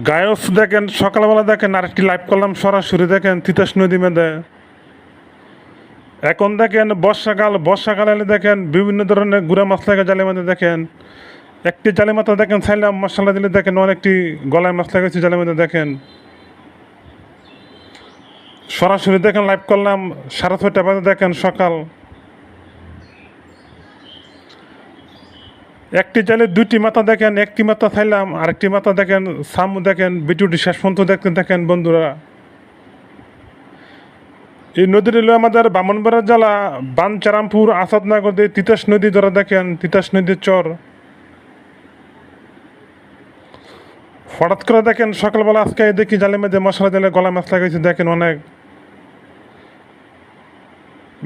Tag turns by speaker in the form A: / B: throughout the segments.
A: গায়স দেখেন, সকালবেলা দেখেন আরেকটি লাইভ করলাম সরাসরি, দেখেন তিতাস নদী মেদে। এখন দেখেন বর্ষাকাল এলে দেখেন বিভিন্ন ধরনের গুড়া মাছ লাগে জালে মধ্যে। দেখেন একটি জালে মাথা দেখেন ছাইলাম মশলা দিলে দেখেন অনেকটি গলায় মাছ লাগাইছে জালের মধ্যে। দেখেন সরাসরি দেখেন লাইভ করলাম 6:30 বাজে দেখেন সকাল। একটি জালে দুইটি মাথা দেখেন, একটি মাথা ছাইলাম, আরেকটি মাথা দেখেন সামু। দেখেন ভিডিওটি শেষ পর্যন্ত দেখতে দেখেন বন্ধুরা। এই নদীর হলো আমাদের ব্রাহ্মণবাড়িয়া জেলা বানচারামপুর আসাদনগর দিয়ে তিতাস নদী ধরে। দেখেন তিতাস নদীর চর। হঠাৎ করে দেখেন সকালবেলা আজকে দেখি জালের মধ্যে মশলা দিলে গলায় মাছ লাগাইছে। দেখেন অনেক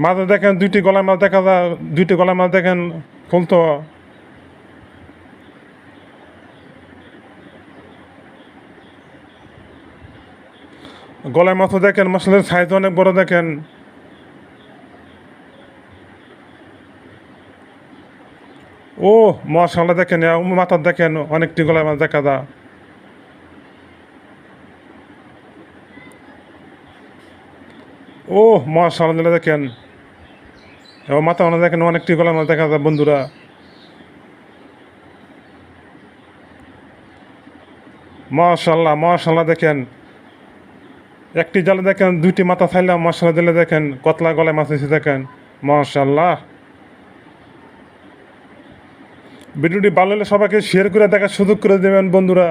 A: মাঝে দেখেন দুইটি গলায় মাছ দেখা যায়, দুইটি গলায় মাছ দেখেন ফুলতো। গলায় মাছও দেখেন মশলার সাইজ অনেক বড়। দেখেন ও মশলা দেখেন মাথার দেখেন অনেকটি গলায় মাছ দেখা যায়। ও মশলা দিলে দেখেন এবং মাথা অনেক দেখেন অনেকটি গলায় মাছ দেখা যায় বন্ধুরা। মাশাল্লাহ দেখেন একটি জালে দেখেন দুইটি মাথা ছাইলাম মশলা দিলে দেখেন কতলা গলায় মাছ এসে। দেখেন মাশাল্লাহ। ভিডিওটি ভালো হলে সবাইকে শেয়ার করে দেখার সুযোগ করে দেবেন বন্ধুরা।